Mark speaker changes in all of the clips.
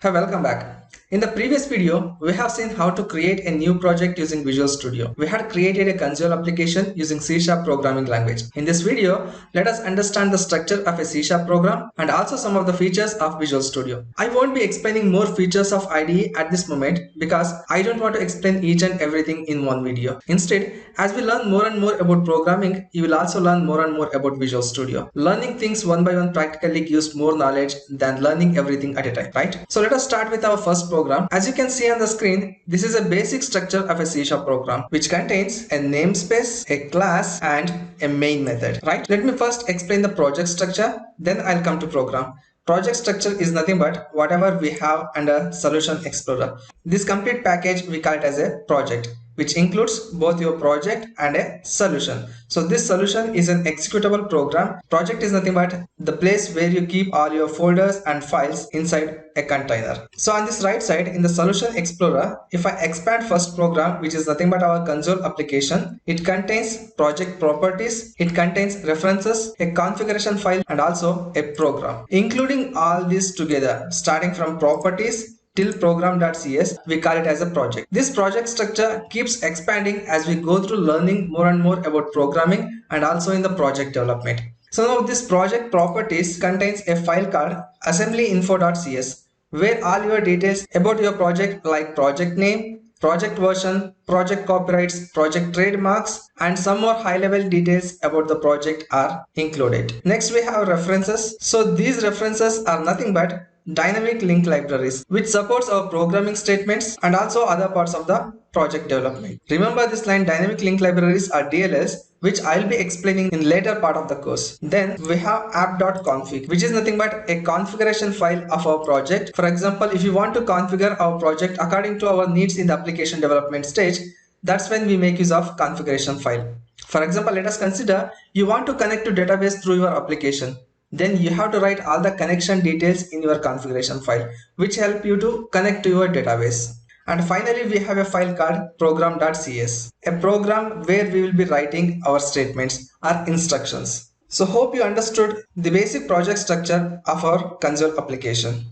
Speaker 1: Hi, welcome back. In the previous video, we have seen how to create a new project using Visual Studio. We had created a console application using C# programming language. In this video, let us understand the structure of a C# program and also some of the features of Visual Studio. I won't be explaining more features of IDE at this moment because I don't want to explain each and everything in one video. Instead, as we learn more and more about programming, you will also learn more and more about Visual Studio. Learning things one by one practically gives more knowledge than learning everything at a time, right? So let us start with our first program. As you can see on the screen, this is a basic structure of a C# program which contains a namespace, a class and a main method, right? Let me first explain the project structure, then I'll come to program. Project structure is nothing but whatever we have under Solution Explorer. This complete package we call it as a project, which includes both your project and a solution. So this solution is an executable program. Project is nothing but the place where you keep all your folders and files inside a container. So on this right side in the Solution Explorer, if I expand first program, which is nothing but our console application, it contains project properties, it contains references, a configuration file and also a program. Including all this together, starting from properties till program.cs, we call it as a project. This project structure keeps expanding as we go through learning more and more about programming and also in the project development. So now this project properties contains a file called assemblyinfo.cs where all your details about your project like project name, project version, project copyrights, project trademarks and some more high level details about the project are included. Next we have references. So these references are nothing but dynamic link libraries which supports our programming statements and also other parts of the project development. Remember this line, dynamic link libraries are DLLs, which I'll be explaining in later part of the course. Then we have app.config, which is nothing but a configuration file of our project. For example, if you want to configure our project according to our needs in the application development stage, that's when we make use of configuration file. For example, let us consider you want to connect to database through your application. Then you have to write all the connection details in your configuration file, which help you to connect to your database. And finally, we have a file called program.cs, a program where we will be writing our statements or instructions. So hope you understood the basic project structure of our console application.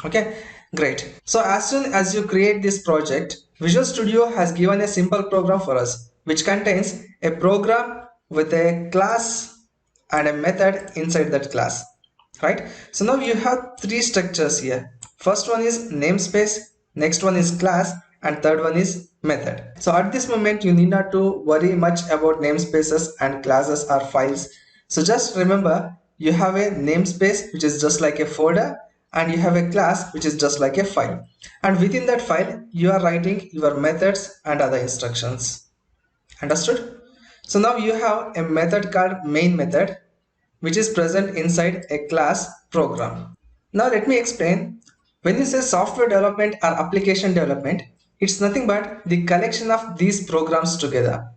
Speaker 1: Okay, great. So as soon as you create this project, Visual Studio has given a simple program for us, which contains a program with a class and a method inside that class, right? So now you have three structures here. First one is namespace, next one is class and third one is method. So at this moment you need not to worry much about namespaces and classes or files. So just remember you have a namespace which is just like a folder and you have a class which is just like a file, and within that file you are writing your methods and other instructions. Understood? So now you have a method called main method which is present inside a class program. Now let me explain. When you say software development or application development, it's nothing but the collection of these programs together.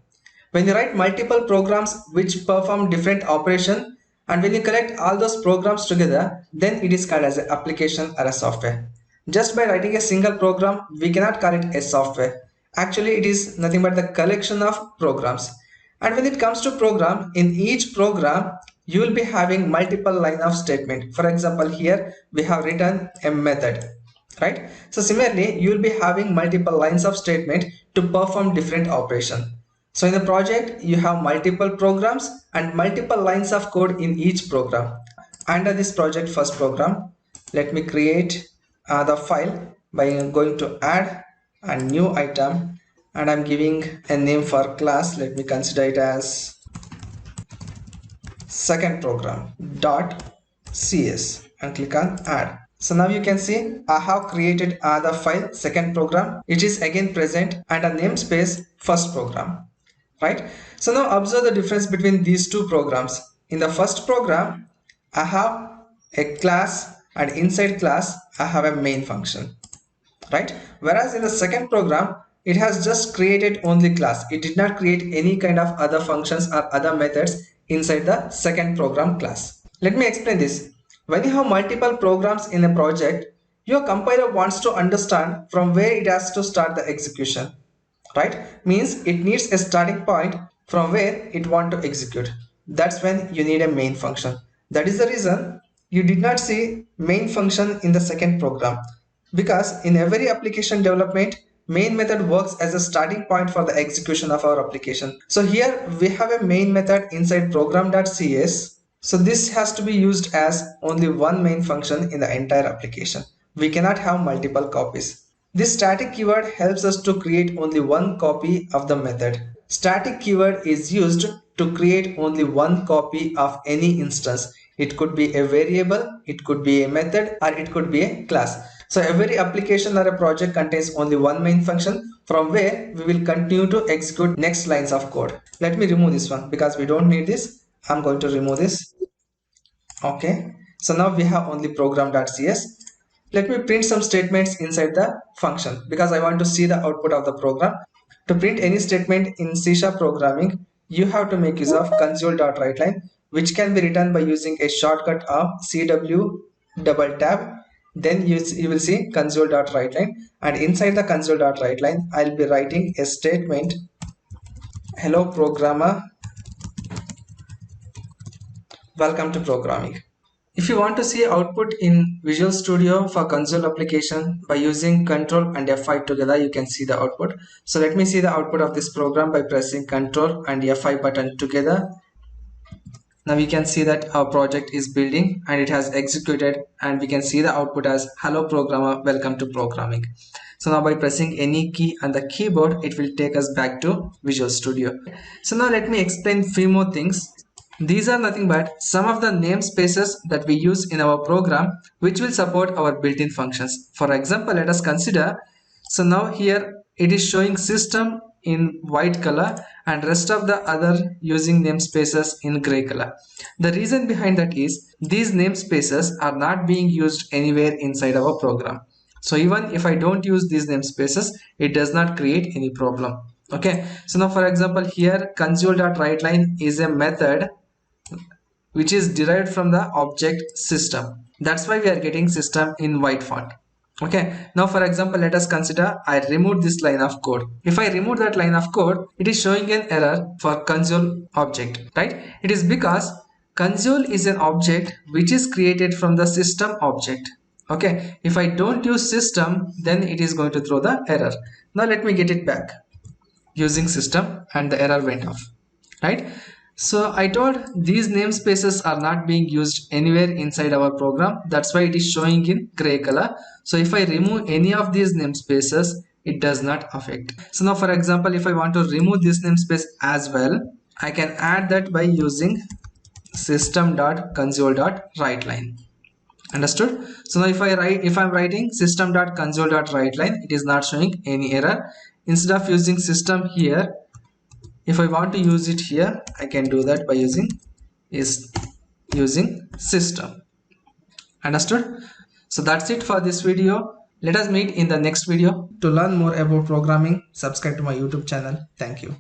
Speaker 1: When you write multiple programs which perform different operation, and when you collect all those programs together, then it is called as an application or a software. Just by writing a single program, we cannot call it a software. Actually, it is nothing but the collection of programs. And when it comes to program, in each program, you will be having multiple line of statement. For example, here we have written a method, right? So similarly, you will be having multiple lines of statement to perform different operation. So in the project, you have multiple programs and multiple lines of code in each program. Under this project first program, let me create the file by going to add a new item, and I'm giving a name for class. Let me consider it as second program .cs and click on add. So now you can see I have created the file second program. It is again present and a namespace first program, right? So now observe the difference between these two programs. In the first program, I have a class and inside class I have a main function, right? Whereas in the second program, it has just created only class. It did not create any kind of other functions or other methods inside the second program class. Let me explain this. When you have multiple programs in a project, your compiler wants to understand from where it has to start the execution, right? Means it needs a starting point from where it want to execute. That's when you need a main function. That is the reason you did not see main function in the second program. Because in every application development, main method works as a starting point for the execution of our application. So here we have a main method inside program.cs. So this has to be used as only one main function in the entire application. We cannot have multiple copies. This static keyword helps us to create only one copy of the method. Static keyword is used to create only one copy of any instance. It could be a variable, it could be a method, or it could be a class. So every application or a project contains only one main function from where we will continue to execute next lines of code. Let me remove this one because we don't need this. I'm going to remove this. Okay. So now we have only program.cs. Let me print some statements inside the function because I want to see the output of the program. To print any statement in C# programming, you have to make use of console.writeline, which can be written by using a shortcut of CW double tab. Then you will see console.writeline, and inside the console.writeline, I'll be writing a statement: hello programmer, welcome to programming. If you want to see output in Visual Studio for console application by using Ctrl and F5 together, you can see the output. So let me see the output of this program by pressing Ctrl and F5 button together. Now we can see that our project is building and it has executed, and we can see the output as hello programmer, welcome to programming. So now by pressing any key on the keyboard, it will take us back to Visual Studio. So now let me explain few more things. These are nothing but some of the namespaces that we use in our program which will support our built-in functions. For example, let us consider, so now here it is showing system in white color and rest of the other using namespaces in gray color. The reason behind that is these namespaces are not being used anywhere inside our program. So even if I don't use these namespaces, it does not create any problem. Okay, so now for example here console.writeline is a method which is derived from the object system. That's why we are getting system in white font. Okay, now for example, let us consider I removed this line of code. If I remove that line of code, it is showing an error for console object, right? It is because console is an object which is created from the system object. Okay, if I don't use system, then it is going to throw the error. Now let me get it back using system, and the error went off, right? So I told these namespaces are not being used anywhere inside our program. That's why it is showing in gray color. So if I remove any of these namespaces, it does not affect. So now for example, if I want to remove this namespace as well, I can add that by using system.console.writeline. Understood? So now if I'm writing system.console.writeline, it is not showing any error. Instead of using system here, if I want to use it here, I can do that by using system. Understood? So that's it for this video. Let us meet in the next video. To learn more about programming, subscribe to my YouTube channel. Thank you.